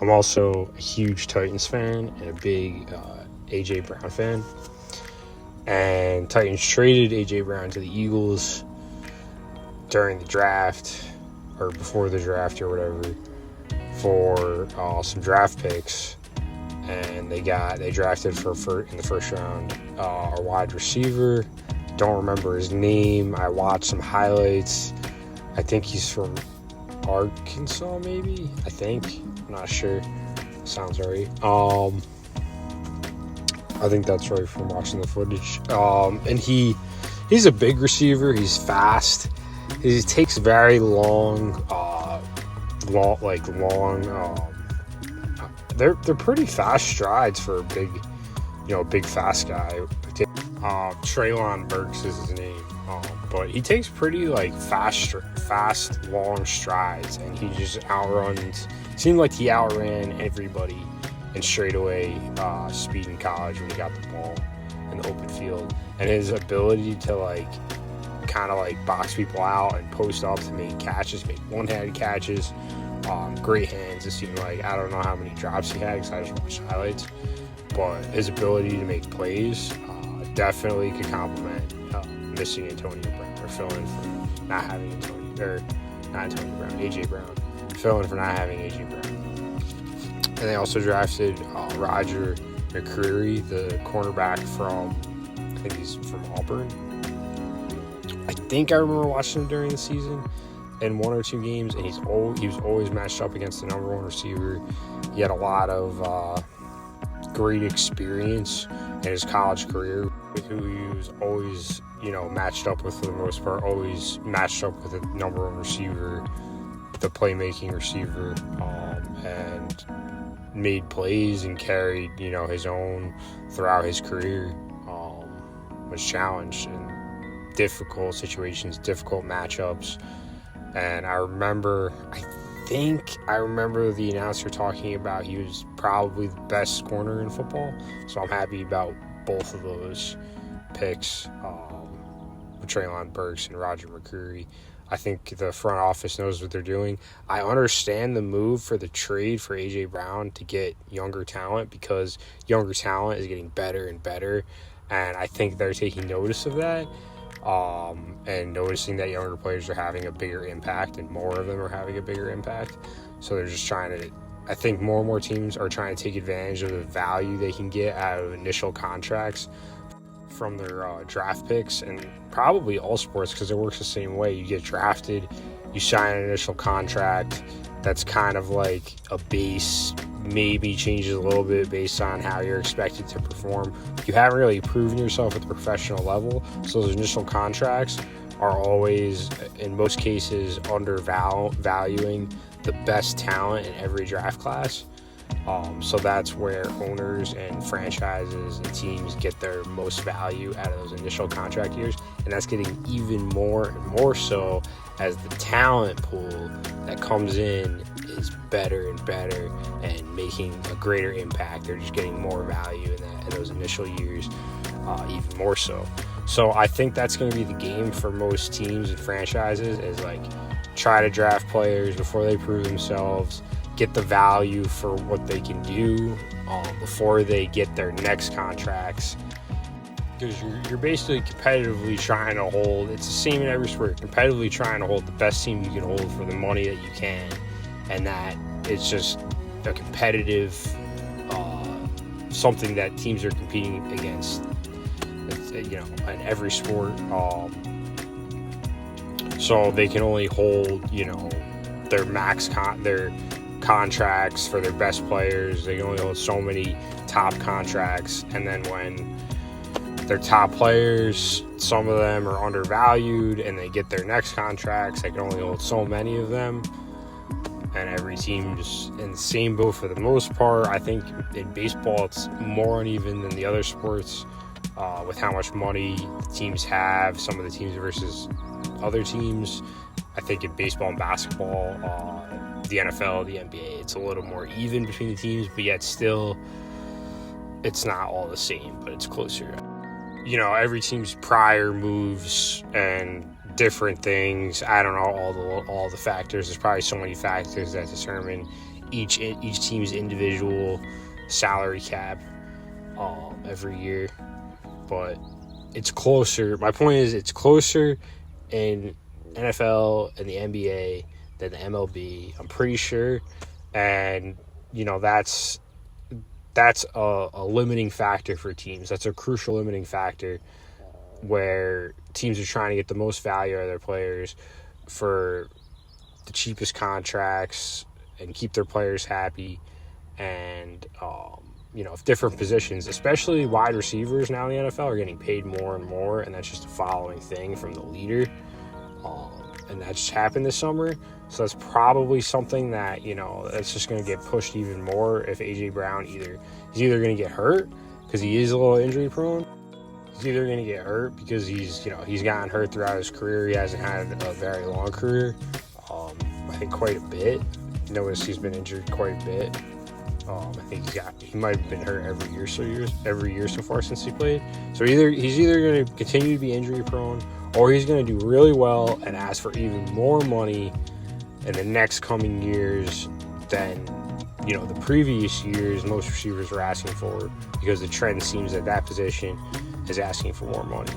I'm also a huge Titans fan and a big A.J. Brown fan. And Titans traded A.J. Brown to the Eagles during the draft, or before the draft or whatever, for some draft picks. And they drafted in the first round a wide receiver. Don't remember his name. I watched some highlights. I think he's from Arkansas, maybe. I'm not sure. Sounds right. I think that's right from watching the footage. And he's a big receiver. He's fast. He takes very long. They're pretty fast strides for a big fast guy. Treylon Burks is his name, but he takes pretty fast long strides, and he just outruns. Seemed like he outran everybody in straightaway speed in college when he got the ball in the open field, and his ability to kind of box people out and post up to make one-handed catches. Great hands. It seemed like, I don't know how many drops he had because I just watched highlights, but his ability to make plays definitely could complement missing Antonio Brown, or fill in for not having AJ Brown, fill in for not having AJ Brown. And they also drafted Roger McCreary, the cornerback from, I think he's from Auburn. I think I remember watching him during the season in one or two games, and he was always matched up against the number one receiver. He had a lot of great experience in his college career, with who he was always, matched up with for the most part, always matched up with the number one receiver, the playmaking receiver, and made plays and carried, his own throughout his career. Was challenged in difficult situations, difficult matchups. And I remember the announcer talking about he was probably the best corner in football. So I'm happy about both of those picks, with Treylon Burks and Roger McCreary. I think the front office knows what they're doing. I understand the move for the trade for A.J. Brown to get younger talent, because younger talent is getting better and better. And I think they're taking notice of that. And noticing that younger players are having a bigger impact, and more of them are having a bigger impact. So they're just I think more and more teams are trying to take advantage of the value they can get out of initial contracts from their draft picks, and probably all sports, because it works the same way. You get drafted, you sign an initial contract that's kind of like a base, maybe changes a little bit based on how you're expected to perform. You haven't really proven yourself at the professional level, so those initial contracts are always, in most cases, undervaluing the best talent in every draft class. So that's where owners and franchises and teams get their most value out of those initial contract years, and that's getting even more and more so as the talent pool that comes in is better and better and making a greater impact. They're just getting more value in those initial years, even more so. So I think that's going to be the game for most teams and franchises, is try to draft players before they prove themselves, get the value for what they can do before they get their next contracts. Because you're basically competitively trying to hold, it's the same in every sport, competitively trying to hold the best team you can hold for the money that you can. And that it's just a competitive, something that teams are competing against, in every sport. So they can only hold, their their contracts for their best players. They can only hold so many top contracts, and then when their top players, some of them are undervalued, and they get their next contracts, they can only hold so many of them. And every team just in the same boat for the most part. I think in baseball it's more uneven than the other sports, with how much money the teams have, some of the teams versus other teams. I think in baseball and basketball, the NFL, the NBA, it's a little more even between the teams, but yet still it's not all the same, but it's closer. Every team's prior moves and different things. I don't know all the factors. There's probably so many factors that determine each team's individual salary cap every year, but it's closer. My point is, it's closer in NFL and the NBA than the MLB. I'm pretty sure, and that's a limiting factor for teams. That's a crucial limiting factor where teams are trying to get the most value out of their players for the cheapest contracts and keep their players happy. And different positions, especially wide receivers now in the NFL, are getting paid more and more, and that's just a following thing from the leader. And that just happened this summer. So that's probably something that, that's just going to get pushed even more if A.J. Brown he's either going to get hurt because he is a little injury prone. He's either going to get hurt because he's gotten hurt throughout his career. He hasn't had a very long career. I think quite a bit. Notice he's been injured quite a bit. I think he might have been hurt every year so far since he played. So he's either going to continue to be injury prone, or he's going to do really well and ask for even more money in the next coming years than the previous years most receivers were asking for, because the trend seems that position is asking for more money.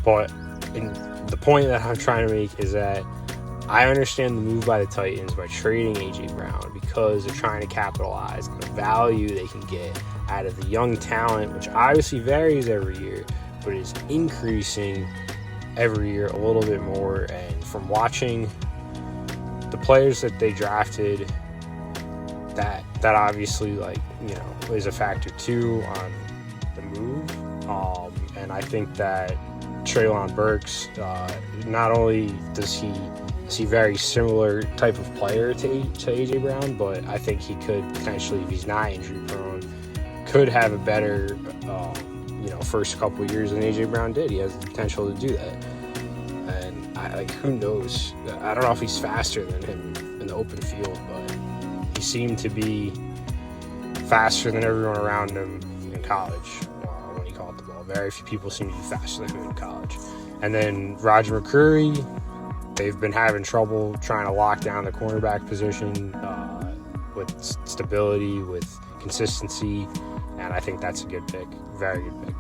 But the point that I'm trying to make is that I understand the move by the Titans by trading A.J. Brown because they're trying to capitalize on the value they can get out of the young talent, which obviously varies every year, but is increasing every year a little bit more. And from watching the players that they drafted, that obviously is a factor too on the move. And I think that Treylon Burks, not only does he very similar type of player to A.J. Brown, but I think he could potentially, if he's not injury prone, could have a better first couple of years than A.J. Brown did. He has the potential to do that. And who knows? I don't know if he's faster than him in the open field, but he seemed to be faster than everyone around him in college when he caught the ball. Very few people seem to be faster than him in college. And then Roger McCreary, they've been having trouble trying to lock down the cornerback position with stability, with consistency, and I think that's a good pick. Very good pick.